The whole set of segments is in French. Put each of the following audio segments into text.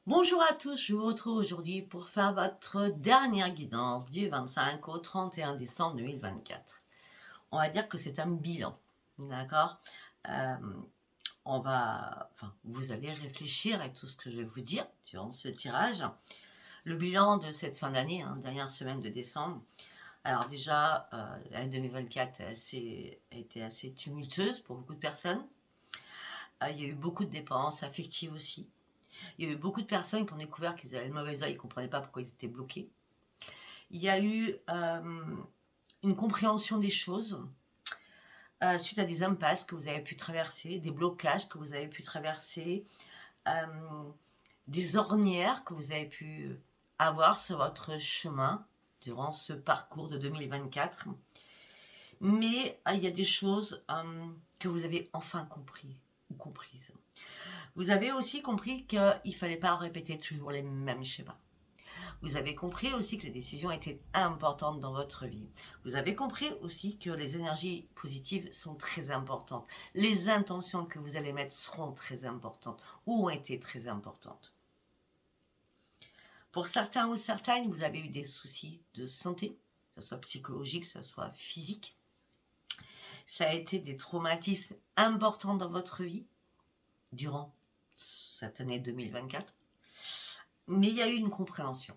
Bonjour à tous, je vous retrouve aujourd'hui pour faire votre dernière guidance du 25 au 31 décembre 2024. On va dire que c'est un bilan, d'accord. Euh, vous allez réfléchir à tout ce que je vais vous dire durant ce tirage. Le bilan de cette fin d'année, dernière semaine de décembre. Alors déjà, l'année 2024 a été assez tumultueuse pour beaucoup de personnes. Il y a eu beaucoup de dépendances affectives aussi. Il y a eu beaucoup de personnes qui ont découvert qu'ils avaient le mauvais œil, ils ne comprenaient pas pourquoi ils étaient bloqués. Il y a eu une compréhension des choses suite à des impasses que vous avez pu traverser, des blocages que vous avez pu traverser, des ornières que vous avez pu avoir sur votre chemin durant ce parcours de 2024. Mais il y a des choses que vous avez enfin compris ou comprises. Vous avez aussi compris qu'il ne fallait pas répéter toujours les mêmes schémas. Vous avez compris aussi que les décisions étaient importantes dans votre vie. Vous avez compris aussi que les énergies positives sont très importantes. Les intentions que vous allez mettre seront très importantes ou ont été très importantes. Pour certains ou certaines, vous avez eu des soucis de santé, que ce soit psychologique, que ce soit physique. Ça a été des traumatismes importants dans votre vie durant cette année 2024. Mais il y a eu une compréhension.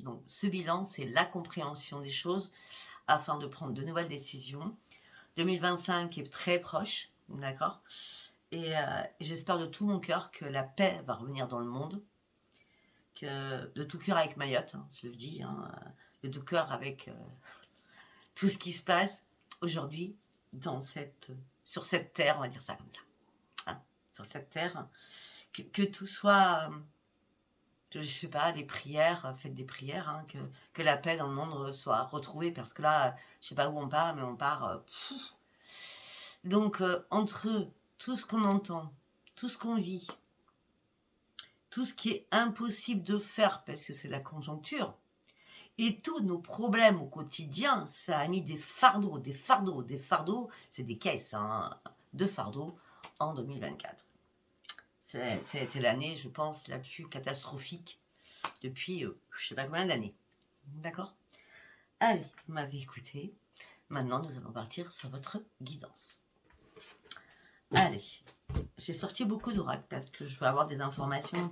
Donc ce bilan, c'est la compréhension des choses afin de prendre de nouvelles décisions. 2025 est très proche, d'accord. Et j'espère de tout mon cœur que la paix va revenir dans le monde, que de tout cœur avec Mayotte, je le dis, de tout cœur avec tout ce qui se passe aujourd'hui sur cette terre, on va dire ça comme ça, sur cette terre, que tout soit... je sais pas, les prières, faites des prières, que la paix dans le monde soit retrouvée, parce que là, je sais pas où on part, mais on part... Donc, entre tout ce qu'on entend, tout ce qu'on vit, tout ce qui est impossible de faire, parce que c'est la conjoncture, et tous nos problèmes au quotidien, ça a mis des fardeaux, c'est des caisses de fardeaux en 2024. Ça a été l'année, je pense, la plus catastrophique depuis je sais pas combien d'années. D'accord? Allez, vous m'avez écouté. Maintenant, nous allons partir sur votre guidance. Allez, j'ai sorti beaucoup d'oracles parce que je veux avoir des informations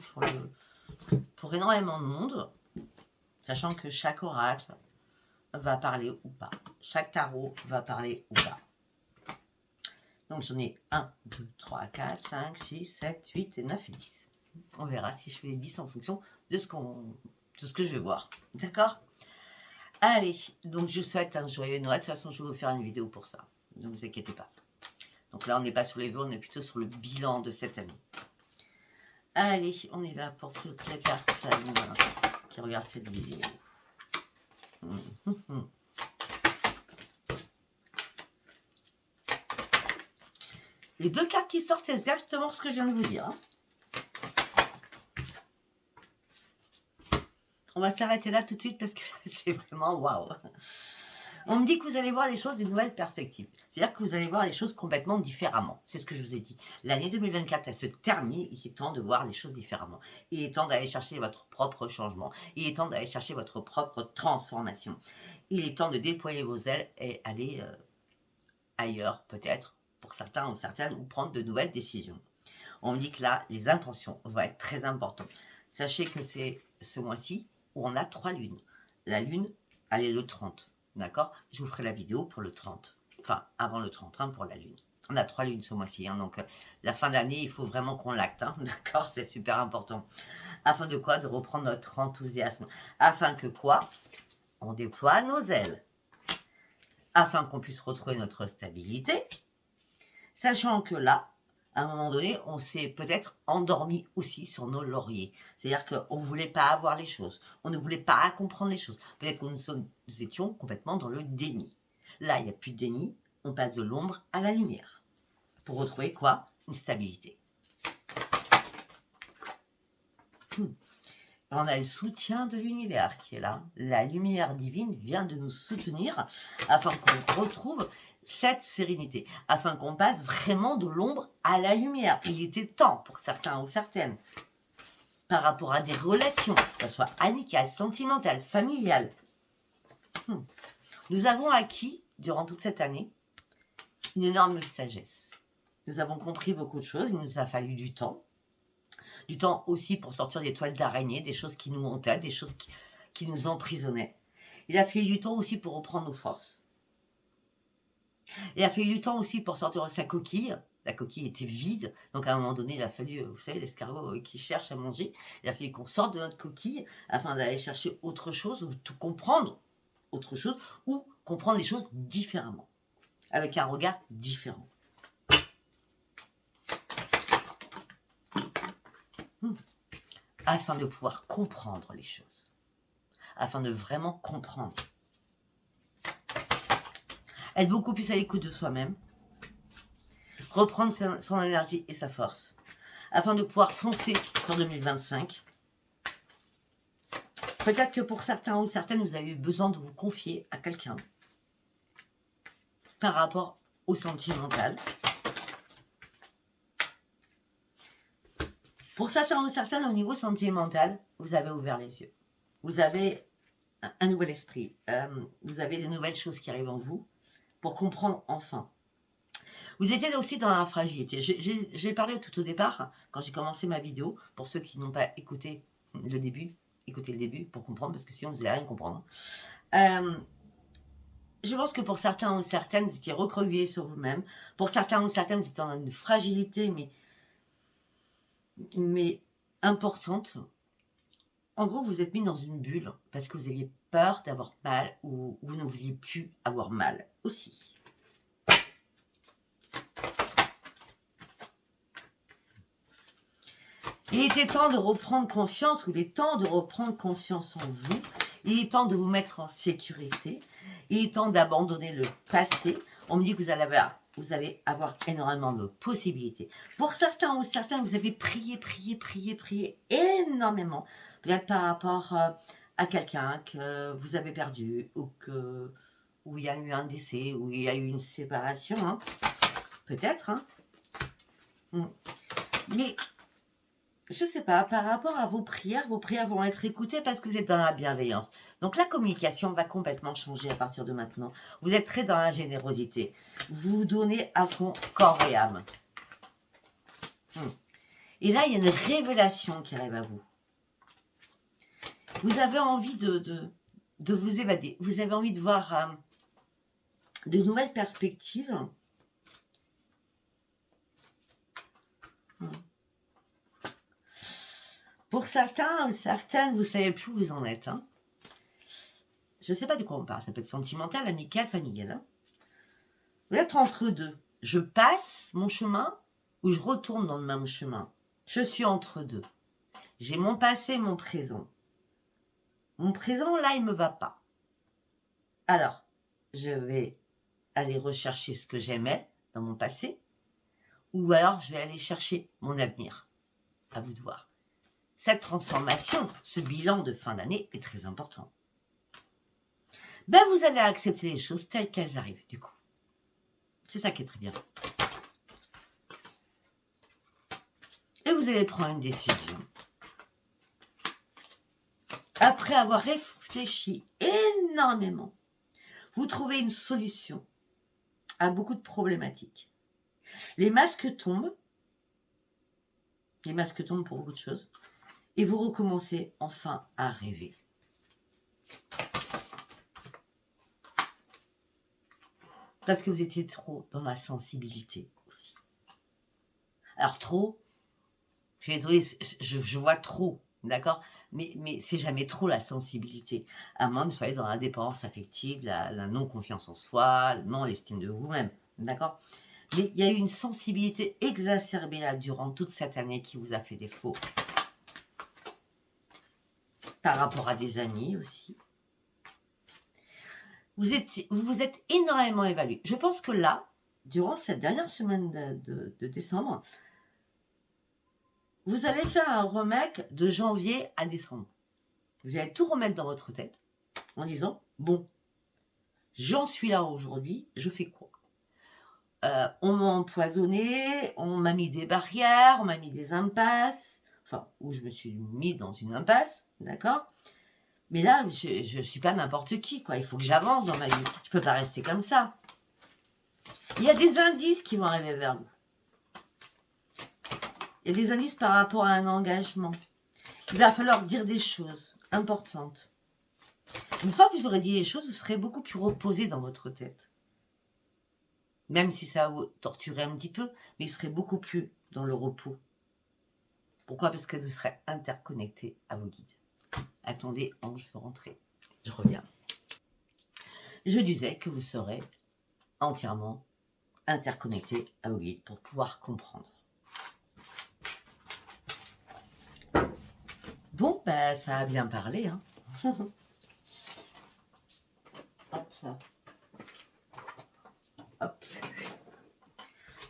pour énormément de monde, sachant que chaque oracle va parler ou pas. Chaque tarot va parler ou pas. Donc j'en ai 1, 2, 3, 4, 5, 6, 7, 8 et 9 et 10. On verra si je fais les 10 en fonction de ce que je vais voir. D'accord? Allez, donc je souhaite un joyeux Noël. De toute façon, je vais vous faire une vidéo pour ça. Ne vous inquiétez pas. Donc là, on n'est pas sur les vœux, on est plutôt sur le bilan de cette année. Allez, on y va pour toutes les personnes qui regardent cette vidéo. Les deux cartes qui sortent, c'est exactement ce que je viens de vous dire. On va s'arrêter là tout de suite parce que c'est vraiment waouh. On me dit que vous allez voir les choses d'une nouvelle perspective. C'est-à-dire que vous allez voir les choses complètement différemment. C'est ce que je vous ai dit. L'année 2024, elle se termine. Il est temps de voir les choses différemment. Il est temps d'aller chercher votre propre changement. Il est temps d'aller chercher votre propre transformation. Il est temps de déployer vos ailes et aller ailleurs, peut-être, pour certains ou certaines, ou prendre de nouvelles décisions. On me dit que là, les intentions vont être très importantes. Sachez que c'est ce mois-ci où on a 3 lunes. La lune, elle est le 30. D'accord? Je vous ferai la vidéo pour le 30. Enfin, avant le 30, pour la lune. On a 3 lunes ce mois-ci. Donc, la fin d'année, il faut vraiment qu'on l'acte. D'accord? C'est super important. Afin de quoi? De reprendre notre enthousiasme. Afin que quoi? On déploie nos ailes. Afin qu'on puisse retrouver notre stabilité. Sachant que là, à un moment donné, on s'est peut-être endormi aussi sur nos lauriers. C'est-à-dire qu'on ne voulait pas avoir les choses. On ne voulait pas comprendre les choses. Peut-être que nous étions complètement dans le déni. Là, il n'y a plus de déni. On passe de l'ombre à la lumière. Pour retrouver quoi? Une stabilité. On a le soutien de l'univers qui est là. La lumière divine vient de nous soutenir afin qu'on retrouve cette sérénité, afin qu'on passe vraiment de l'ombre à la lumière. Il était temps pour certains ou certaines. par rapport à des relations, que ce soit amicales, sentimentales, familiales. Nous avons acquis, durant toute cette année, une énorme sagesse. Nous avons compris beaucoup de choses, il nous a fallu du temps. Du temps aussi pour sortir des toiles d'araignée, des choses qui nous hantaient, des choses qui nous emprisonnaient. Il a fallu du temps aussi pour reprendre nos forces. Il a fallu du temps aussi pour sortir de sa coquille. La coquille était vide, donc à un moment donné, il a fallu, vous savez, l'escargot qui cherche à manger, il a fallu qu'on sorte de notre coquille afin d'aller chercher autre chose, ou tout comprendre autre chose, ou comprendre les choses différemment, avec un regard différent. Afin de pouvoir comprendre les choses, afin de vraiment comprendre. Être beaucoup plus à l'écoute de soi-même, reprendre son énergie et sa force, afin de pouvoir foncer sur 2025. Peut-être que pour certains ou certaines, vous avez eu besoin de vous confier à quelqu'un par rapport au sentimental. Pour certains ou certaines, au niveau sentimental, vous avez ouvert les yeux. Vous avez un nouvel esprit. Vous avez de nouvelles choses qui arrivent en vous pour comprendre enfin. Vous étiez aussi dans la fragilité. J'ai parlé tout au départ, quand j'ai commencé ma vidéo, pour ceux qui n'ont pas écouté le début, écoutez le début pour comprendre, parce que sinon vous n'allez rien comprendre. Je pense que pour certains ou certaines, vous étiez recroquevillés sur vous-même. Pour certains ou certaines, vous étiez dans une fragilité, mais importante. En gros, vous êtes mis dans une bulle parce que vous aviez peur d'avoir mal ou vous ne vouliez plus avoir mal aussi. Il était temps de reprendre confiance, ou il est temps de reprendre confiance en vous. Il est temps de vous mettre en sécurité. Il est temps d'abandonner le passé. On me dit que vous allez avoir énormément de possibilités. Pour certains ou certaines, vous avez prié énormément. Peut-être par rapport à quelqu'un que vous avez perdu, ou où il y a eu un décès, où il y a eu une séparation. Hein. Peut-être. Hein. Mais je ne sais pas, par rapport à vos prières vont être écoutées parce que vous êtes dans la bienveillance. Donc la communication va complètement changer à partir de maintenant. Vous êtes très dans la générosité. Vous vous donnez à fond corps et âme. Et là, il y a une révélation qui arrive à vous. Vous avez envie de vous évader. Vous avez envie de voir de nouvelles perspectives. Pour certains ou certaines, vous ne savez plus où vous en êtes. Hein. Je ne sais pas de quoi on parle. Ça peut être sentimental, amical, familial. Hein. Vous êtes entre deux. Je passe mon chemin ou je retourne dans le même chemin. Je suis entre deux. J'ai mon passé et mon présent. Mon présent, là, il ne me va pas. Alors, je vais aller rechercher ce que j'aimais dans mon passé, ou alors je vais aller chercher mon avenir. À vous de voir. Cette transformation, ce bilan de fin d'année est très important. Ben, vous allez accepter les choses telles qu'elles arrivent, du coup. C'est ça qui est très bien. Et vous allez prendre une décision. Après avoir réfléchi énormément, vous trouvez une solution à beaucoup de problématiques. Les masques tombent pour beaucoup de choses, et vous recommencez enfin à rêver. Parce que vous étiez trop dans la sensibilité aussi. Alors trop, je suis désolée, je vois trop, d'accord ? Mais c'est jamais trop la sensibilité. À moins que vous soyez dans la dépendance affective, la non-confiance en soi, la non-estime de vous-même, d'accord ? Mais il y a eu une sensibilité exacerbée là durant toute cette année qui vous a fait défaut. Par rapport à des amis aussi. Vous vous êtes énormément évalué. Je pense que là, durant cette dernière semaine de décembre, vous allez faire un remake de janvier à décembre. Vous allez tout remettre dans votre tête en disant, bon, j'en suis là aujourd'hui, je fais quoi ? On m'a empoisonné, on m'a mis des barrières, on m'a mis des impasses, enfin, où je me suis mis dans une impasse, d'accord? Mais là, je ne suis pas n'importe qui, quoi. Il faut que j'avance dans ma vie. Je ne peux pas rester comme ça. Il y a des indices qui vont arriver vers vous. Il y a des indices par rapport à un engagement. Il va falloir dire des choses importantes. Une fois que vous aurez dit les choses, vous serez beaucoup plus reposé dans votre tête. Même si ça va vous torturer un petit peu, mais vous serez beaucoup plus dans le repos. Pourquoi? Parce que vous serez interconnecté à vos guides. Attendez, ange, je veux rentrer. Je reviens. Je disais que vous serez entièrement interconnecté à vos guides pour pouvoir comprendre. Bon, ben, ça a bien parlé. Hein. Hop, ça. Hop.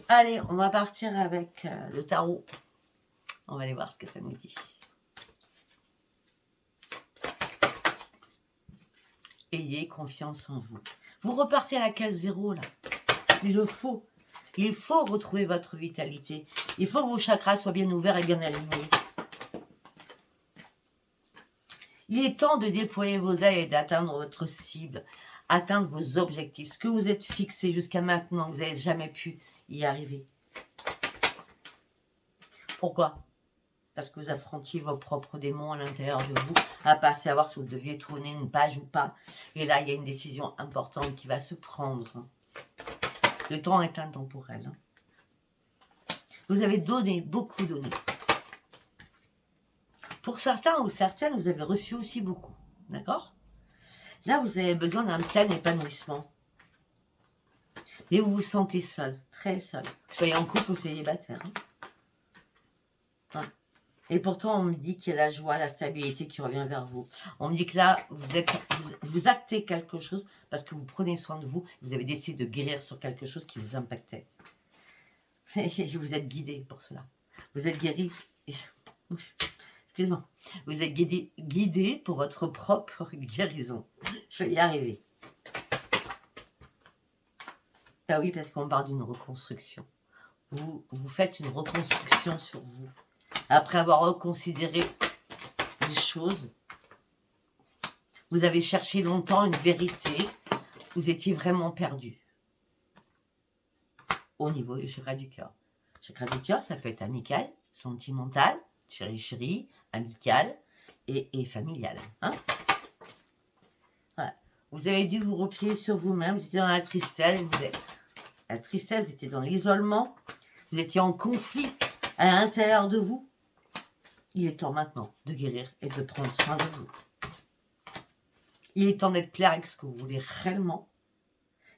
Allez, on va partir avec le tarot. On va aller voir ce que ça nous dit. Ayez confiance en vous. Vous repartez à la case 0 là. Il le faut. Il faut retrouver votre vitalité. Il faut que vos chakras soient bien ouverts et bien alignés. Il est temps de déployer vos ailes et d'atteindre votre cible, atteindre vos objectifs, ce que vous êtes fixé jusqu'à maintenant, vous n'avez jamais pu y arriver. Pourquoi? Parce que vous affrontiez vos propres démons à l'intérieur de vous, à pas savoir si vous deviez tourner une page ou pas. Et là, il y a une décision importante qui va se prendre. Le temps est intemporel. Vous avez donné, beaucoup donné. Pour certains ou certaines, vous avez reçu aussi beaucoup. D'accord? Là, vous avez besoin d'un plein épanouissement. Mais vous vous sentez seul, très seul. Soyez en couple ou célibataire. Hein. Ouais. Et pourtant, on me dit qu'il y a la joie, la stabilité qui revient vers vous. On me dit que là, vous actez quelque chose parce que vous prenez soin de vous. Vous avez décidé de guérir sur quelque chose qui vous impactait. Et vous êtes guidé pour cela. Vous êtes guéri. Excuse-moi. Vous êtes guidé pour votre propre guérison. Je vais y arriver. Ah oui, parce qu'on parle d'une reconstruction. Vous faites une reconstruction sur vous. Après avoir reconsidéré les choses, vous avez cherché longtemps une vérité. Vous étiez vraiment perdu. Au niveau du chakra du cœur. Le chakra du cœur, ça peut être amical, sentimental, chéri-chéri, amical et familial. Hein? Voilà. Vous avez dû vous replier sur vous-même, vous étiez dans la tristesse, vous étiez dans l'isolement, vous étiez en conflit à l'intérieur de vous. Il est temps maintenant de guérir et de prendre soin de vous. Il est temps d'être clair avec ce que vous voulez réellement.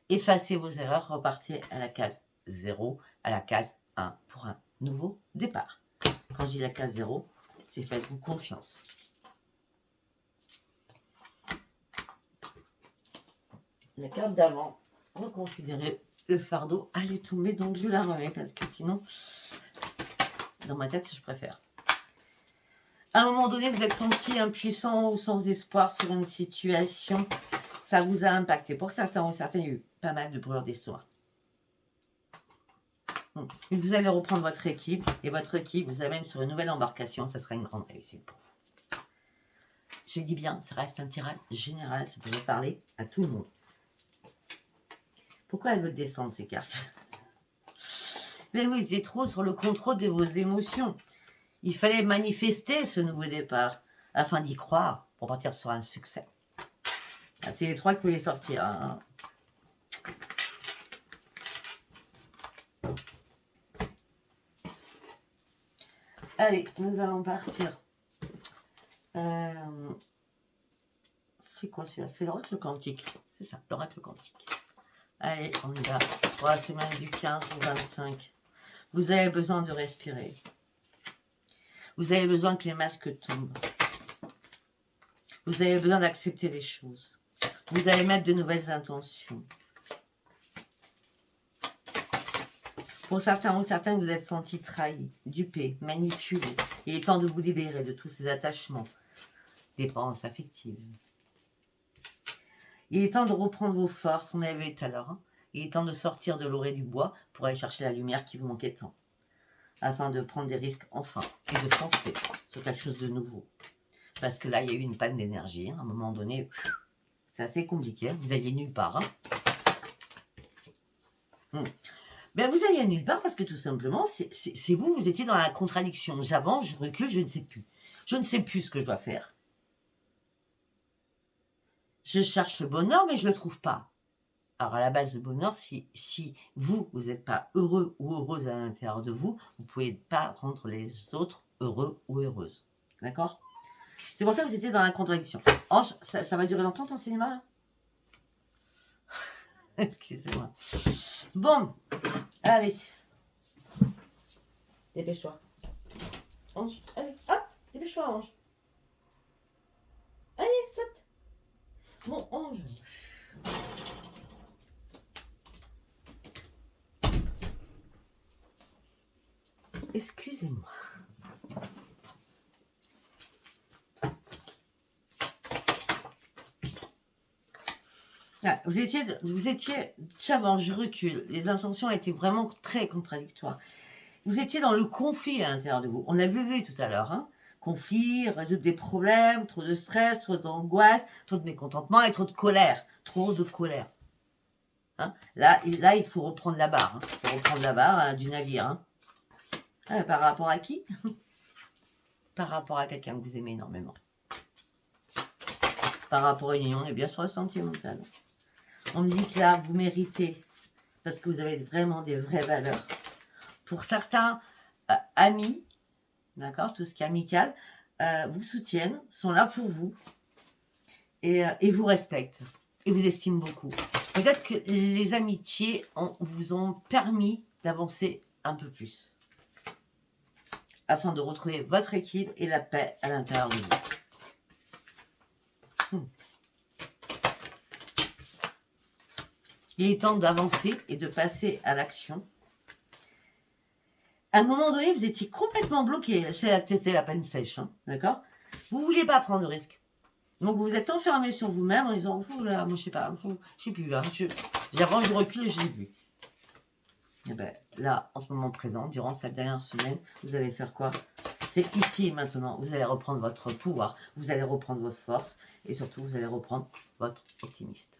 Effacez vos erreurs, repartez à la case 0, à la case 1 pour un nouveau départ. Quand je dis la case 0, c'est faites-vous confiance. La carte d'avant, reconsidérez le fardeau. Allez tomber, donc je la remets parce que sinon, dans ma tête, je préfère. À un moment donné, vous êtes senti impuissant ou sans espoir sur une situation. Ça vous a impacté. Pour certains ou certaines, il y a eu pas mal de brûlures d'histoire. Vous allez reprendre votre équipe et votre équipe vous amène sur une nouvelle embarcation. Ça sera une grande réussite pour vous. Je dis bien, ça reste un tirage général. Ça peut parler à tout le monde. Pourquoi elles veulent descendre ces cartes? Mais oui, c'est trop sur le contrôle de vos émotions. Il fallait manifester ce nouveau départ afin d'y croire pour partir sur un succès. Ah, c'est les trois qui voulaient sortir. Hein. Allez, nous allons partir. C'est quoi celui-là? C'est l'oracle quantique. C'est ça, l'oracle quantique. Allez, on y va. Pour la semaine du 15 au 25. Vous avez besoin de respirer. Vous avez besoin que les masques tombent. Vous avez besoin d'accepter les choses. Vous allez mettre de nouvelles intentions. Pour certains ou certaines, vous êtes sentis trahis, dupés, manipulés. Il est temps de vous libérer de tous ces attachements, dépendances affectives. Il est temps de reprendre vos forces, on avait tout à l'heure. Hein. Il est temps de sortir de l'orée du bois pour aller chercher la lumière qui vous manquait tant. afin de prendre des risques enfin et de foncer sur quelque chose de nouveau. Parce que là, il y a eu une panne d'énergie. À un moment donné, c'est assez compliqué. Vous alliez nulle part. Ben, vous alliez nulle part parce que tout simplement, c'est vous, vous étiez dans la contradiction. J'avance, je recule, je ne sais plus. Je ne sais plus ce que je dois faire. Je cherche le bonheur, mais je ne le trouve pas. Alors, à la base, le bonheur, si vous n'êtes pas heureux ou heureuse à l'intérieur de vous, vous ne pouvez pas rendre les autres heureux ou heureuses. D'accord? C'est pour ça que vous étiez dans la contradiction. Ange, ça va durer longtemps ton cinéma, là? Excusez-moi. Bon, allez. Dépêche-toi. Ange, allez. Hop, dépêche-toi, Ange. Allez, saute. Mon Ange. Excusez-moi. Ah, vous étiez, j'avance, je recule. Les intentions étaient vraiment très contradictoires. Vous étiez dans le conflit à l'intérieur de vous. On l'a vu tout à l'heure. Hein. Conflit, résoudre des problèmes, trop de stress, trop d'angoisse, trop de mécontentement et trop de colère. Trop de colère. Hein. Là, il faut reprendre la barre. Hein. Il faut reprendre la barre du navire. Hein. Par rapport à qui? Par rapport à quelqu'un que vous aimez énormément. Par rapport à une union, on est bien sur le sentimental. On me dit que là, vous méritez, parce que vous avez vraiment des vraies valeurs. Pour certains amis, d'accord, tout ce qui est amical, vous soutiennent, sont là pour vous, et vous respectent, et vous estiment beaucoup. Peut-être que les amitiés vous ont permis d'avancer un peu plus, afin de retrouver votre équilibre et la paix à l'intérieur de vous. Il est temps d'avancer et de passer à l'action. À un moment donné, vous étiez complètement bloqué. C'était la peine sèche, hein, d'accord? Vous ne vouliez pas prendre de risque. Donc, vous vous êtes enfermé sur vous-même en disant, oh là, moi, je sais pas, je sais plus. Hein, j'avance, je recule et je sais plus. Et ben, là, en ce moment présent, durant cette dernière semaine, vous allez faire quoi? C'est ici et maintenant. Vous allez reprendre votre pouvoir, vous allez reprendre votre force et surtout, vous allez reprendre votre optimisme.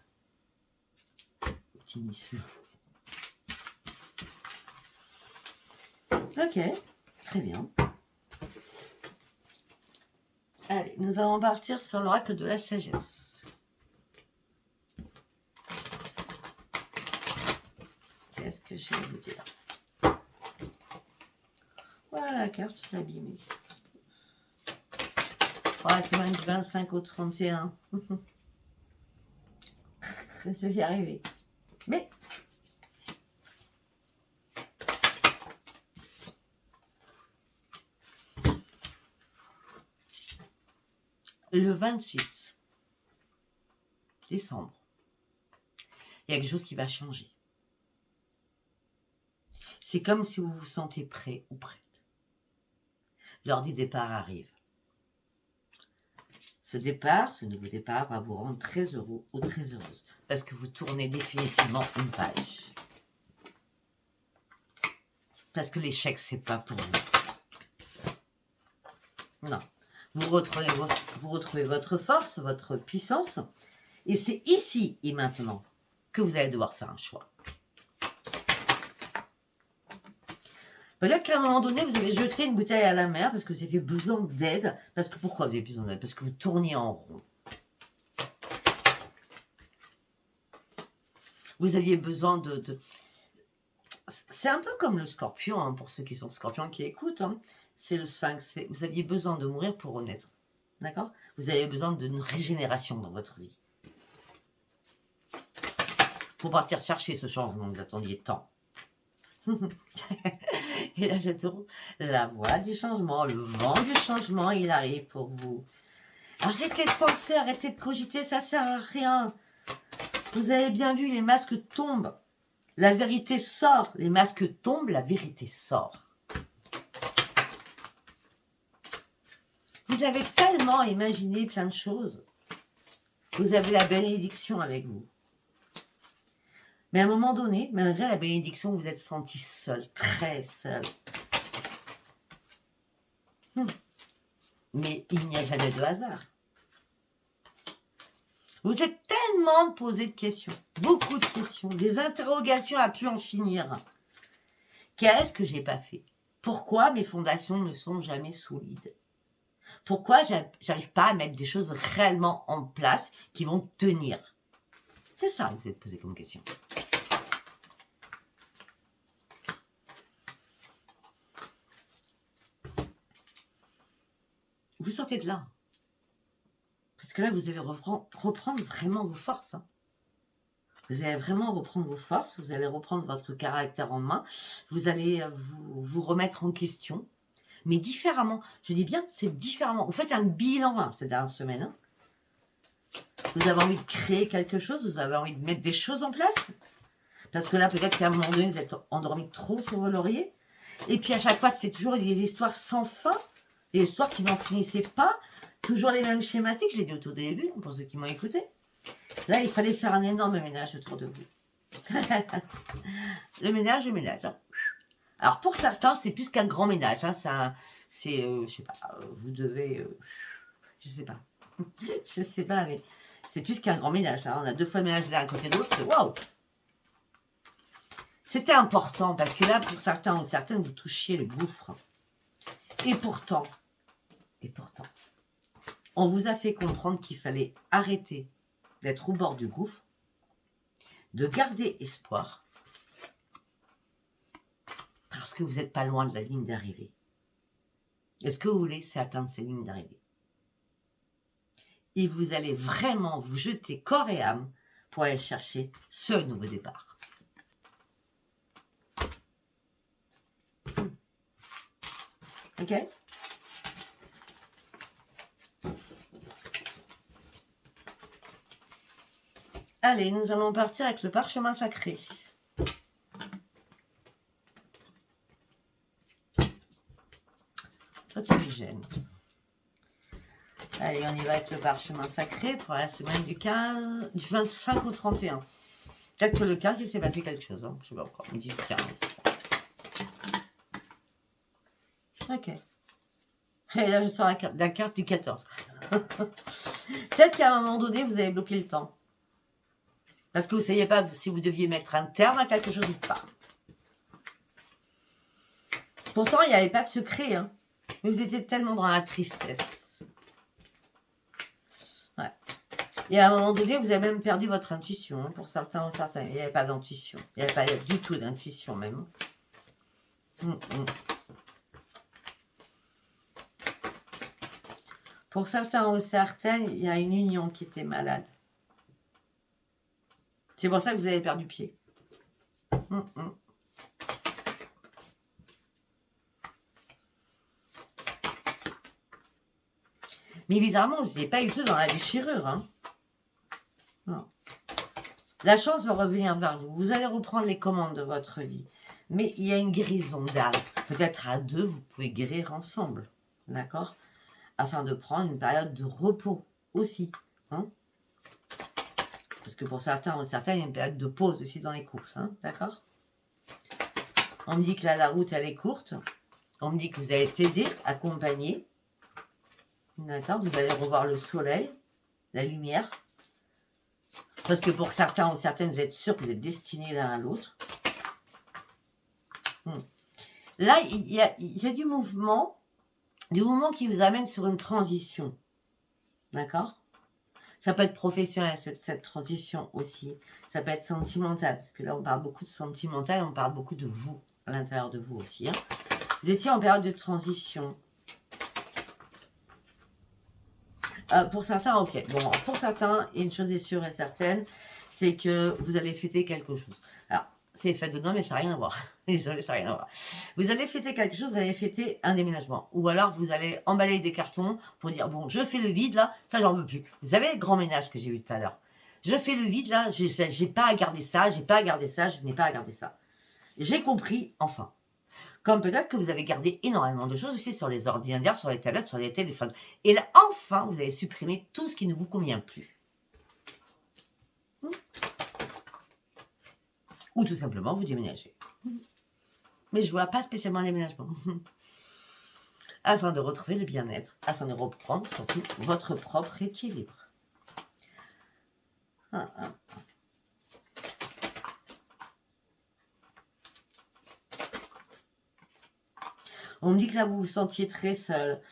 Ok, très bien. Allez, nous allons partir sur l'oracle de la sagesse. Qu'est-ce que je vais vous dire? Voilà la carte, je l'ai abîmée. Oh, la semaine du 25 au 31. Je vais y arriver. Mais le 26 décembre, il y a quelque chose qui va changer. C'est comme si vous vous sentez prêt ou prête. L'heure du départ arrive. Ce nouveau départ va vous rendre très heureux ou très heureuse parce que vous tournez définitivement une page. Parce que l'échec, c'est pas pour vous. Non. Vous retrouvez votre force, votre puissance. Et c'est ici et maintenant que vous allez devoir faire un choix. Peut-être qu'à un moment donné, vous avez jeté une bouteille à la mer parce que vous aviez besoin d'aide. Parce que pourquoi vous avez besoin d'aide? Parce que vous tourniez en rond. Vous aviez besoin de... C'est un peu comme le scorpion, hein, pour ceux qui sont scorpions qui écoutent. Hein. C'est le sphinx. Vous aviez besoin de mourir pour renaître. D'accord? Vous avez besoin d'une régénération dans votre vie. Pour partir chercher ce changement que vous attendiez tant. Et là, je trouve la voie du changement, le vent du changement, il arrive pour vous. Arrêtez de penser, arrêtez de cogiter, ça sert à rien. Vous avez bien vu, les masques tombent. La vérité sort. Les masques tombent, la vérité sort. Vous avez tellement imaginé plein de choses. Vous avez la bénédiction avec vous. Mais à un moment donné, malgré la bénédiction, vous êtes senti seul, très seul. Mais il n'y a jamais de hasard. Vous êtes tellement posé de questions, beaucoup de questions, des interrogations à plus en finir. Qu'est-ce que j'ai pas fait? Pourquoi mes fondations ne sont jamais solides? Pourquoi j'arrive pas à mettre des choses réellement en place qui vont tenir? C'est ça que vous êtes posé comme question. Vous sortez de là. Parce que là, vous allez reprendre vraiment vos forces. Hein. Vous allez vraiment reprendre vos forces, vous allez reprendre votre caractère en main, vous allez vous remettre en question, mais différemment. Je dis bien, c'est différemment. Vous faites un bilan hein, cette dernière semaine. Hein. Vous avez envie de créer quelque chose, vous avez envie de mettre des choses en place. Parce que là, peut-être qu'à un moment donné, vous êtes endormi trop sur vos lauriers. Et puis à chaque fois, c'est toujours des histoires sans fin, des histoires qui n'en finissaient pas, toujours les mêmes schématiques, je l'ai dit au tout début, pour ceux qui m'ont écouté. Là, il fallait faire un énorme ménage autour de vous. le ménage. Hein. Alors, pour certains, c'est plus qu'un grand ménage. Hein. Je sais pas, vous devez... je sais pas. je sais pas, mais c'est plus qu'un grand ménage. Là. On a 2 fois le ménage l'un à côté de l'autre. Waouh! C'était important, parce que là, pour certains ou certaines, vous touchiez le gouffre. Et pourtant, on vous a fait comprendre qu'il fallait arrêter d'être au bord du gouffre, de garder espoir, parce que vous n'êtes pas loin de la ligne d'arrivée. Et ce que vous voulez, c'est atteindre ces lignes d'arrivée. Et vous allez vraiment vous jeter corps et âme pour aller chercher ce nouveau départ. Ok ? Allez, nous allons partir avec le parchemin sacré. Protégène. Allez, on y va avec le parchemin sacré pour la semaine du 25 au 31. Peut-être que le 15, il s'est passé quelque chose. Hein. Je sais pas encore. On dit le 15. Ok. Et là, je sors la carte du 14. Peut-être qu'à un moment donné, vous avez bloqué le temps. Parce que vous ne saviez pas si vous deviez mettre un terme à quelque chose ou pas. Pourtant, il n'y avait pas de secret. Hein. Mais vous étiez tellement dans la tristesse. Ouais. Et à un moment donné, vous avez même perdu votre intuition. Hein, pour certains ou certains. Il n'y avait pas d'intuition. Il n'y avait pas du tout d'intuition même. Pour certains ou certaines, il y a une union qui était malade. C'est pour ça que vous avez perdu pied. Mais bizarrement, vous n'étiez pas du tout dans la déchirure. Hein. Non. La chance va revenir vers vous. Vous allez reprendre les commandes de votre vie. Mais il y a une guérison d'âme. Peut-être à 2, vous pouvez guérir ensemble. D'accord ? Afin de prendre une période de repos aussi. Hein ? Parce que pour certains ou certaines, il y a une période de pause aussi dans les couples. Hein, d'accord ? On me dit que là, la route, elle est courte. On me dit que vous allez être aidé, accompagné. D'accord ? Vous allez revoir le soleil, la lumière. Parce que pour certains ou certaines, vous êtes sûr que vous êtes destinés l'un à l'autre. Là, il y a du mouvement qui vous amène sur une transition. D'accord ? Ça peut être professionnel, cette transition aussi. Ça peut être sentimental, parce que là, on parle beaucoup de sentimental, on parle beaucoup de vous, à l'intérieur de vous aussi. Hein. Vous étiez en période de transition. Pour certains, ok. Bon, pour certains, une chose est sûre et certaine, c'est que vous allez fêter quelque chose. Alors, c'est fête de Noël, mais ça n'a rien à voir. Désolé, ça n'a rien à voir. Vous allez fêter quelque chose, vous allez fêter un déménagement. Ou alors, vous allez emballer des cartons pour dire, bon, je fais le vide, là, ça, j'en veux plus. Vous savez, le grand ménage que j'ai vu tout à l'heure. Je fais le vide, là, j'ai pas à garder ça, j'ai pas à garder ça, je n'ai pas à garder ça. J'ai compris, enfin. Comme peut-être que vous avez gardé énormément de choses aussi sur les ordinateurs, sur les tablettes, sur les téléphones. Et là, enfin, vous avez supprimé tout ce qui ne vous convient plus. Ou tout simplement, vous déménagez. Mais je ne vois pas spécialement un déménagement. afin de retrouver le bien-être, afin de reprendre surtout votre propre équilibre. On me dit que là, vous vous sentiez très seul.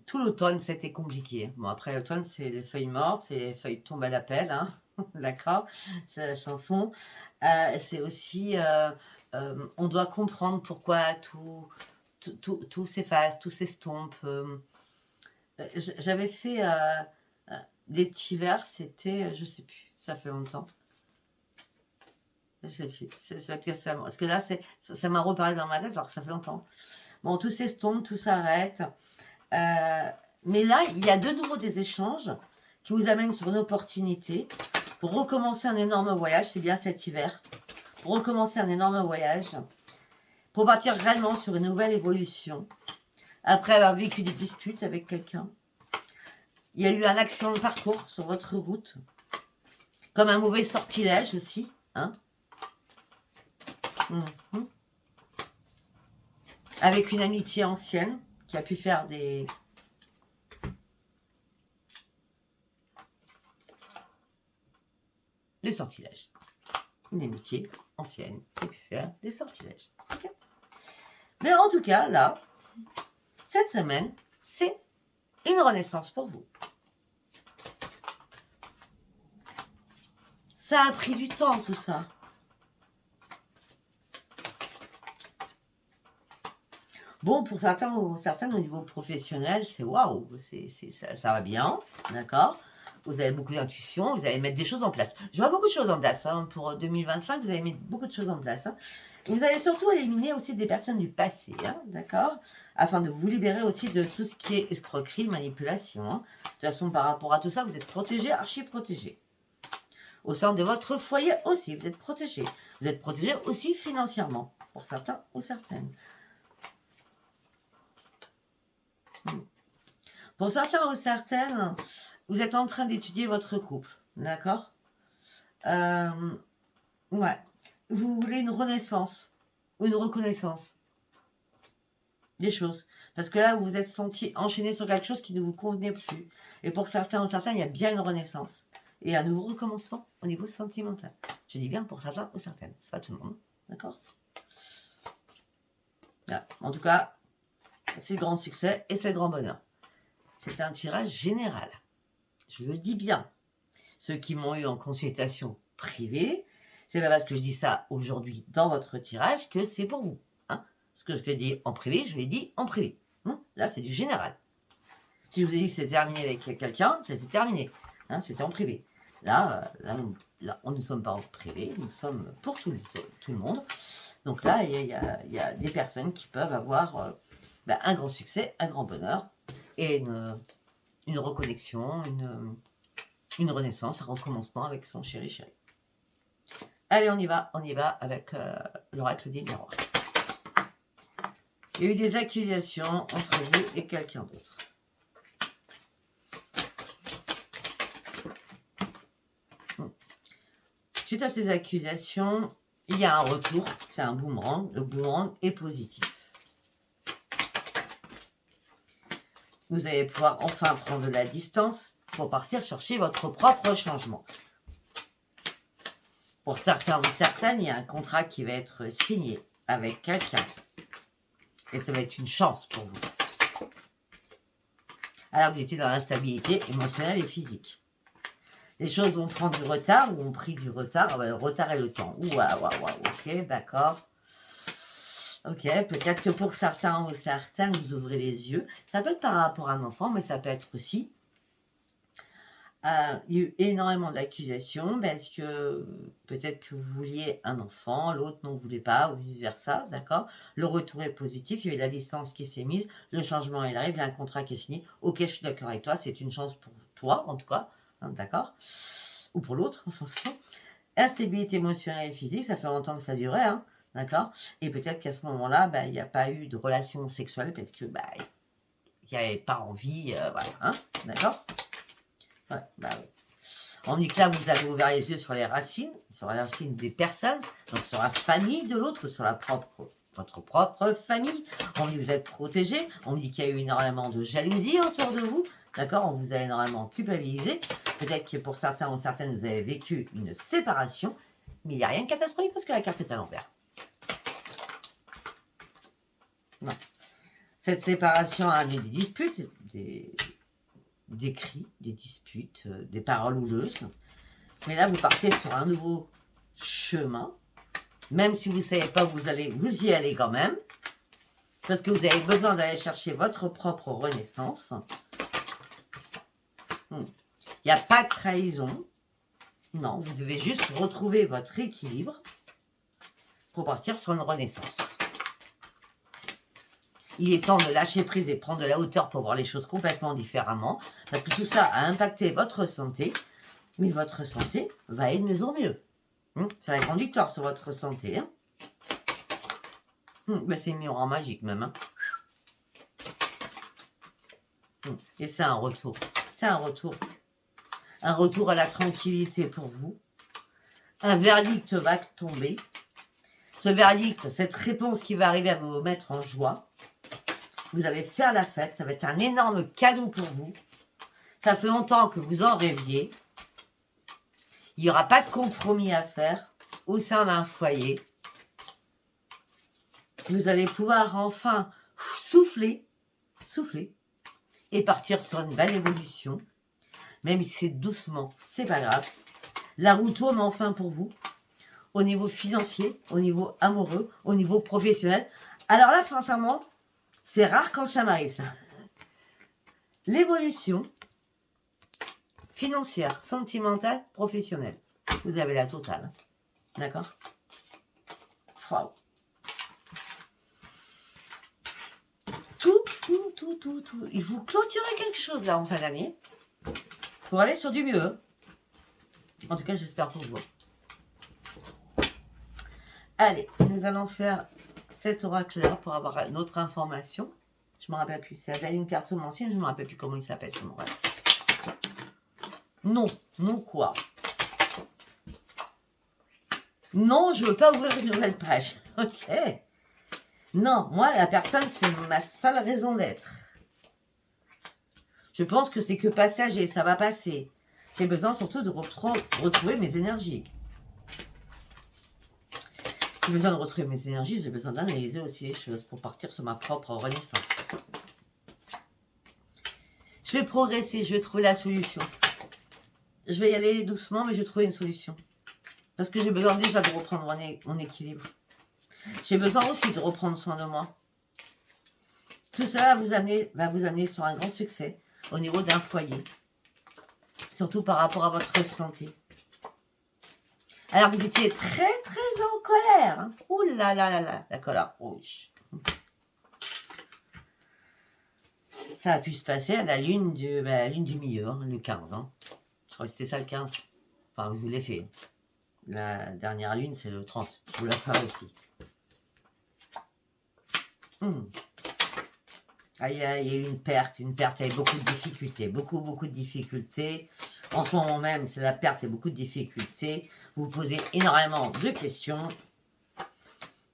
Tout l'automne, c'était compliqué. Bon, après l'automne, c'est les feuilles mortes, c'est les feuilles tombent à l'appel, hein. D'accord, c'est la chanson. C'est aussi, on doit comprendre pourquoi tout s'efface, tout s'estompe. J'avais fait des petits vers, c'était, je sais plus, ça fait longtemps. Je sais plus, parce que là, ça m'a reparlé dans ma tête, alors que ça fait longtemps. Bon, tout s'estompe, tout s'arrête. Mais là, il y a de nouveau des échanges qui vous amènent sur une opportunité pour recommencer un énorme voyage, c'est bien cet hiver, pour recommencer un énorme voyage, pour partir réellement sur une nouvelle évolution, après avoir vécu des disputes avec quelqu'un. Il y a eu un accident de parcours sur votre route, comme un mauvais sortilège aussi, hein. Avec une amitié ancienne qui a pu faire des sortilèges. Une amitié ancienne qui a pu faire des sortilèges. Okay. Mais en tout cas, là, cette semaine, c'est une renaissance pour vous. Ça a pris du temps, tout ça. Bon, pour certains au niveau professionnel, c'est waouh, ça va bien, d'accord. Vous avez beaucoup d'intuition, vous allez mettre des choses en place. Je vois beaucoup de choses en place, hein, pour 2025, vous allez mettre beaucoup de choses en place. Hein. Et vous allez surtout éliminer aussi des personnes du passé, hein, d'accord, afin de vous libérer aussi de tout ce qui est escroquerie, manipulation. Hein. De toute façon, par rapport à tout ça, vous êtes protégé, archi protégé. Au sein de votre foyer aussi, vous êtes protégé. Vous êtes protégé aussi financièrement, pour certains ou certaines. Pour certains ou certaines, vous êtes en train d'étudier votre couple, d'accord. Ouais. Vous voulez une renaissance ou une reconnaissance des choses. Parce que là, vous vous êtes senti enchaîné sur quelque chose qui ne vous convenait plus. Et pour certains ou certaines, il y a bien une renaissance. Et un nouveau recommencement au niveau sentimental. Je dis bien pour certains ou certaines. C'est pas tout le monde, d'accord. Voilà. En tout cas, c'est le grand succès et c'est le grand bonheur. C'est un tirage général. Je le dis bien. Ceux qui m'ont eu en consultation privée, c'est pas parce que je dis ça aujourd'hui dans votre tirage que c'est pour vous. Hein. Ce que je te dis en privé, je l'ai dit en privé. Hein. Là, c'est du général. Si je vous ai dit que c'était terminé avec quelqu'un, c'était terminé. Hein, c'était en privé. Là, on ne sommes pas en privé, nous sommes pour tout le monde. Donc là, il y a des personnes qui peuvent avoir un grand succès, un grand bonheur et une reconnexion, une renaissance, un recommencement avec son chéri. Allez, on y va avec l'oracle des miroirs. Il y a eu des accusations entre vous et quelqu'un d'autre. Suite à ces accusations, il y a un retour, c'est un boomerang. Le boomerang est positif. Vous allez pouvoir enfin prendre de la distance pour partir chercher votre propre changement. Pour certains ou certaines, il y a un contrat qui va être signé avec quelqu'un. Et ça va être une chance pour vous. Alors vous étiez dans l'instabilité émotionnelle et physique. Les choses vont prendre du retard ou ont pris du retard. Ah ben, le retard et le temps. Waouh, ok, d'accord. Ok, peut-être que pour certains ou certaines, vous ouvrez les yeux. Ça peut être par rapport à un enfant, mais ça peut être aussi... il y a eu énormément d'accusations parce que peut-être que vous vouliez un enfant, l'autre n'en voulait pas, ou vice-versa, d'accord. Le retour est positif, il y a eu la distance qui s'est mise, le changement est là, il y a un contrat qui est signé. Ok, je suis d'accord avec toi, c'est une chance pour toi, en tout cas, hein, d'accord. Ou pour l'autre, en fonction. Instabilité émotionnelle et physique, ça fait longtemps que ça durait, hein. D'accord. Et peut-être qu'à ce moment-là, il n'y a pas eu de relation sexuelle parce que il n'y avait pas envie, voilà, hein, d'accord. Ouais, oui. On me dit que là, vous avez ouvert les yeux sur les racines des personnes, donc sur la famille de l'autre, sur la propre votre propre famille. On dit que vous êtes protégé. On dit qu'il y a eu énormément de jalousie autour de vous. D'accord? On vous a énormément culpabilisé. Peut-être que pour certains ou certaines, vous avez vécu une séparation. Mais il n'y a rien de catastrophique parce que la carte est à l'envers. Non. Cette séparation a amené des disputes, des cris, des disputes, des paroles houleuses. Mais là, vous partez sur un nouveau chemin. Même si vous ne savez pas où vous allez, vous y allez quand même. Parce que vous avez besoin d'aller chercher votre propre renaissance. Il n'y a pas de trahison. Non, vous devez juste retrouver votre équilibre pour partir sur une renaissance. Il est temps de lâcher prise et prendre de la hauteur pour voir les choses complètement différemment. Parce que tout ça a impacté votre santé. Mais votre santé va aller de mieux en mieux. C'est la grande victoire sur votre santé. Hein. C'est une miroir magique même. Hein. Et c'est un retour. C'est un retour. Un retour à la tranquillité pour vous. Un verdict va tomber. Ce verdict, cette réponse qui va arriver à vous mettre en joie. Vous allez faire la fête. Ça va être un énorme cadeau pour vous. Ça fait longtemps que vous en rêviez. Il n'y aura pas de compromis à faire au sein d'un foyer. Vous allez pouvoir enfin souffler et partir sur une belle évolution. Même si c'est doucement, c'est pas grave. La roue tourne enfin pour vous. Au niveau financier, au niveau amoureux, au niveau professionnel. Alors là, sincèrement, c'est rare quand ça m'arrive, ça. L'évolution financière, sentimentale, professionnelle. Vous avez la totale. D'accord? Wow. Tout. Il vous clôturez quelque chose là en fin d'année pour aller sur du mieux. En tout cas, j'espère pour vous. Allez, nous allons faire cet oracle-là pour avoir une autre information. Je ne me rappelle plus. C'est Adeline Cartomancienne, je ne me rappelle plus comment il s'appelle son oracle. Non quoi? Non, je ne veux pas ouvrir une nouvelle page. Ok. Non, moi, la personne, c'est ma seule raison d'être. Je pense que c'est que passager, ça va passer. J'ai besoin surtout de retrouver mes énergies. J'ai besoin de retrouver mes énergies, j'ai besoin d'analyser aussi les choses pour partir sur ma propre renaissance. Je vais progresser, je vais trouver la solution. Je vais y aller doucement, mais je vais trouver une solution. Parce que j'ai besoin déjà de reprendre mon équilibre. J'ai besoin aussi de reprendre soin de moi. Tout cela va vous amener sur un grand succès au niveau d'un foyer. Surtout par rapport à votre santé. Alors vous étiez très en colère. Hein. Ouh là là, la colère rouge. Ça a pu se passer à la lune du milieu, hein, le 15. Hein. Je crois que c'était ça le 15. Enfin, je vous l'ai fait. La dernière lune, c'est le 30. Je vous la ferai aussi. Ah, il y a eu une perte avec beaucoup de difficultés. Beaucoup de difficultés. En ce moment même, c'est la perte et beaucoup de difficultés. Vous posez énormément de questions.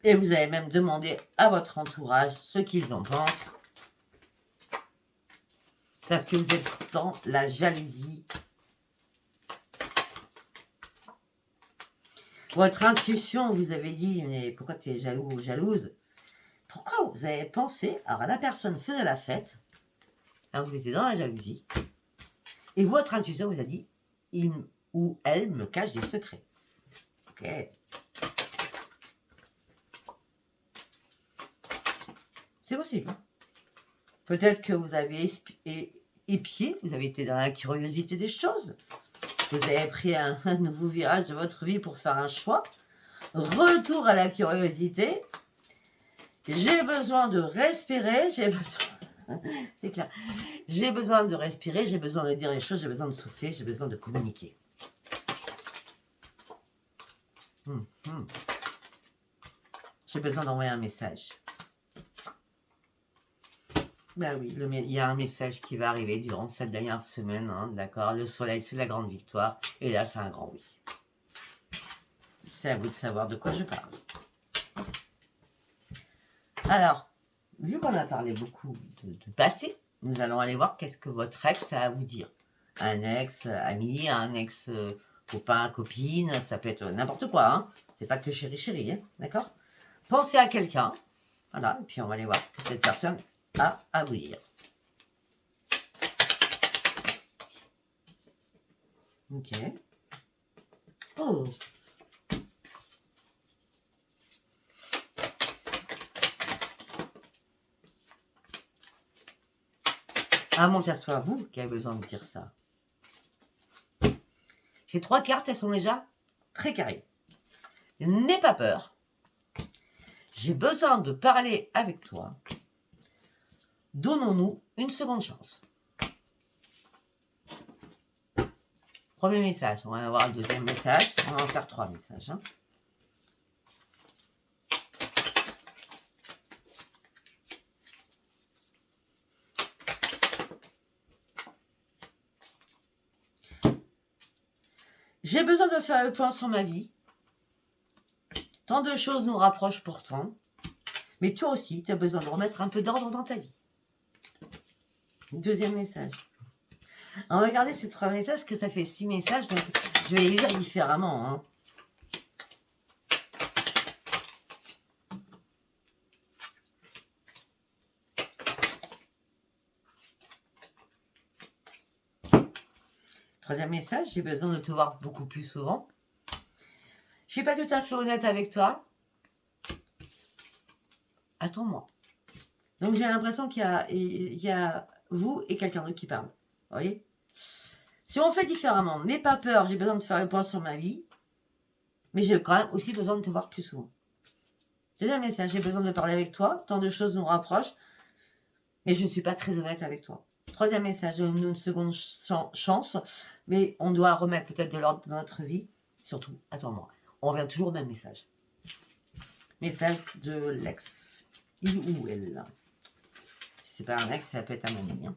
Et vous allez même demander à votre entourage ce qu'ils en pensent. Parce que vous êtes dans la jalousie. Votre intuition, vous avez dit, mais pourquoi tu es jaloux ou jalouse? Pourquoi vous avez pensé, alors la personne faisait la fête, alors vous étiez dans la jalousie, et votre intuition vous a dit, il ou elle me cache des secrets. Ok. C'est possible. Peut-être que vous avez épié, vous avez été dans la curiosité des choses. Vous avez pris un nouveau virage de votre vie pour faire un choix. Retour à la curiosité. J'ai besoin de respirer, c'est clair. J'ai besoin de respirer, j'ai besoin de dire les choses, j'ai besoin de souffler, j'ai besoin de communiquer. J'ai besoin d'envoyer un message. Ben oui, il y a un message qui va arriver durant cette dernière semaine, hein, d'accord? Le soleil, c'est la grande victoire, et là, c'est un grand oui. C'est à vous de savoir de quoi je parle. Alors, vu qu'on a parlé beaucoup de passé, nous allons aller voir qu'est-ce que votre ex a à vous dire. Un ex-ami, un ex-copain, copine, ça peut être n'importe quoi. Hein. C'est pas que chéri, hein, d'accord? Pensez à quelqu'un. Voilà, et puis on va aller voir ce que cette personne a à vous dire. Ok. Oh. À moins que ce soit vous qui avez besoin de dire ça. Ces 3 cartes, elles sont déjà très carrées. N'aie pas peur. J'ai besoin de parler avec toi. Donnons-nous une seconde chance. Premier message. On va avoir le deuxième message. On va en faire 3 messages. Hein. J'ai besoin de faire le point sur ma vie. Tant de choses nous rapprochent pourtant. Mais toi aussi, tu as besoin de remettre un peu d'ordre dans ta vie. Deuxième message. On va regarder ces 3 messages, que ça fait 6 messages. Donc je vais les lire différemment. Hein. Troisième message, j'ai besoin de te voir beaucoup plus souvent. Je suis pas tout à fait honnête avec toi. Attends-moi. Donc j'ai l'impression qu'il y a vous et quelqu'un d'autre qui parle. Vous voyez? Si on fait différemment, n'aie pas peur, j'ai besoin de faire un point sur ma vie. Mais j'ai quand même aussi besoin de te voir plus souvent. Deuxième message, j'ai besoin de parler avec toi. Tant de choses nous rapprochent. Mais je ne suis pas très honnête avec toi. Troisième message, donne-nous une seconde chance. Mais on doit remettre peut-être de l'ordre dans notre vie. Surtout, attends-moi. On revient toujours au même message. Message de l'ex. Il ou elle. Si c'est pas un ex, ça peut être un ami. Hein.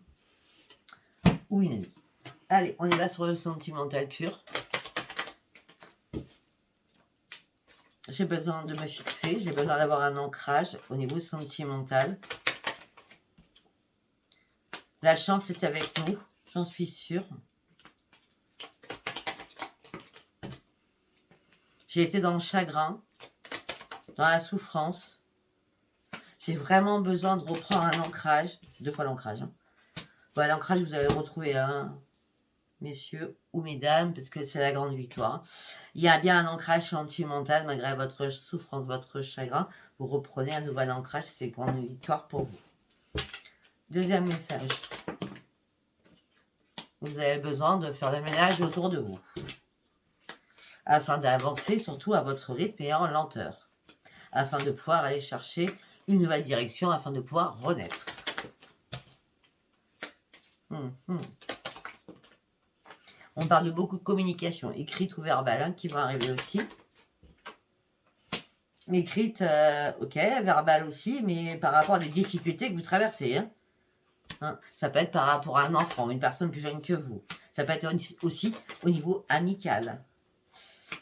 Ou une amie. Allez, on y va sur le sentimental pur. J'ai besoin de me fixer. J'ai besoin d'avoir un ancrage au niveau sentimental. La chance est avec nous. J'en suis sûre. J'ai été dans le chagrin, dans la souffrance. J'ai vraiment besoin de reprendre un ancrage. 2 fois l'ancrage. Hein. Bon, l'ancrage, vous allez le retrouver, hein, messieurs ou mesdames, parce que c'est la grande victoire. Il y a bien un ancrage sentimental, malgré votre souffrance, votre chagrin. Vous reprenez un nouvel ancrage, c'est une grande victoire pour vous. Deuxième message. Vous avez besoin de faire le ménage autour de vous. Afin d'avancer surtout à votre rythme et en lenteur, afin de pouvoir aller chercher une nouvelle direction, afin de pouvoir renaître. On parle de beaucoup de communication, écrite ou verbale, hein, qui vont arriver aussi. Écrite, ok, verbale aussi, mais par rapport à des difficultés que vous traversez. Hein. Ça peut être par rapport à un enfant, une personne plus jeune que vous. Ça peut être aussi au niveau amical.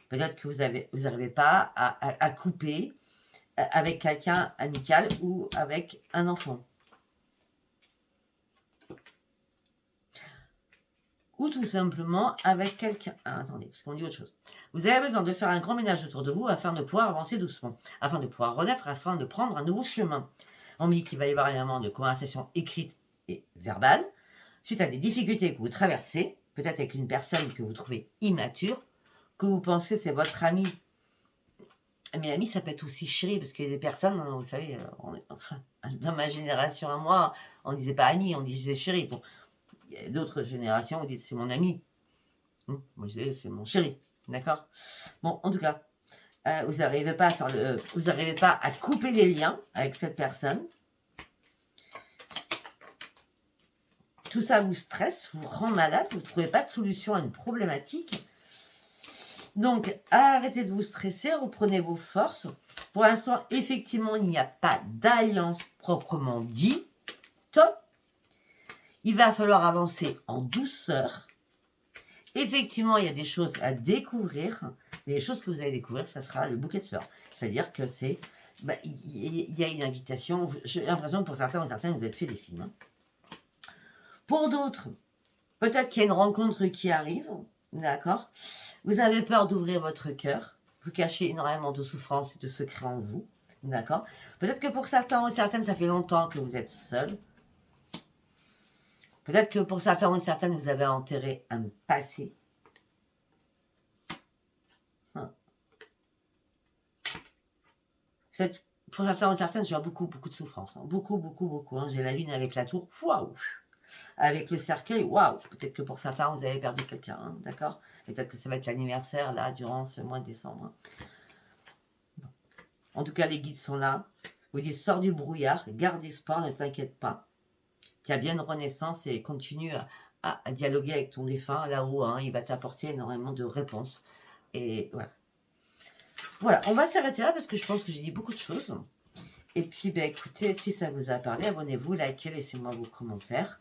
Peut-être que vous n'arrivez pas à couper avec quelqu'un amical ou avec un enfant. Ou tout simplement avec quelqu'un... Ah, attendez, parce qu'on dit autre chose. Vous avez besoin de faire un grand ménage autour de vous afin de pouvoir avancer doucement, afin de pouvoir renaître, afin de prendre un nouveau chemin. On me dit qu'il va y avoir un moment de conversation écrite et verbale, suite à des difficultés que vous traversez, peut-être avec une personne que vous trouvez immature, que vous pensez c'est votre ami. Mais ami, ça peut être aussi chéri, parce qu'il y a des personnes, vous savez, enfin, dans ma génération à moi, on ne disait pas ami, on disait chéri. Bon, il y a d'autres générations, on dit c'est mon ami. Moi, je disais c'est mon chéri. D'accord? Bon, en tout cas, vous n'arrivez pas à faire vous n'arrivez pas à couper les liens avec cette personne. Tout ça vous stresse, vous rend malade, vous ne trouvez pas de solution à une problématique. Donc, arrêtez de vous stresser, reprenez vos forces. Pour l'instant, effectivement, il n'y a pas d'alliance proprement dit. Top. Il va falloir avancer en douceur. Effectivement, il y a des choses à découvrir. Mais les choses que vous allez découvrir, ça sera le bouquet de fleurs. C'est-à-dire que c'est bah, il y a une invitation. J'ai l'impression que pour certains ou certaines, vous êtes fait des films. Hein. Pour d'autres, peut-être qu'il y a une rencontre qui arrive, d'accord. Vous avez peur d'ouvrir votre cœur. Vous cachez énormément de souffrance et de secrets en vous, d'accord. Peut-être que pour certains ou certaines, ça fait longtemps que vous êtes seul. Peut-être que pour certains ou certaines, vous avez enterré un passé. Pour certains ou certaines, j'ai beaucoup de souffrance. Hein. Beaucoup. Hein. J'ai la lune avec la tour. Waouh! Avec le cercueil, waouh! Peut-être que pour certains, vous avez perdu quelqu'un. Hein, d'accord? Peut-être que ça va être l'anniversaire, là, durant ce mois de décembre. Hein. Bon. En tout cas, les guides sont là. Vous dites, sors du brouillard, garde espoir, ne t'inquiète pas. Tu as bien une renaissance et continue à dialoguer avec ton défunt là-haut. Hein, il va t'apporter énormément de réponses. Et voilà. Voilà, on va s'arrêter là parce que je pense que j'ai dit beaucoup de choses. Et puis, ben, écoutez, si ça vous a parlé, abonnez-vous, likez, laissez-moi vos commentaires.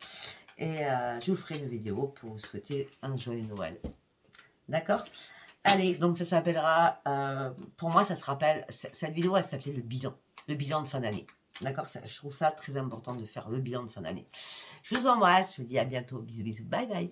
Et je vous ferai une vidéo pour vous souhaiter un joyeux Noël. D'accord? Allez, donc ça s'appellera, pour moi, ça se rappelle, cette vidéo, elle s'appelait le bilan de fin d'année. D'accord? Je trouve ça très important de faire le bilan de fin d'année. Je vous embrasse, je vous dis à bientôt. Bisous, bisous, bye bye.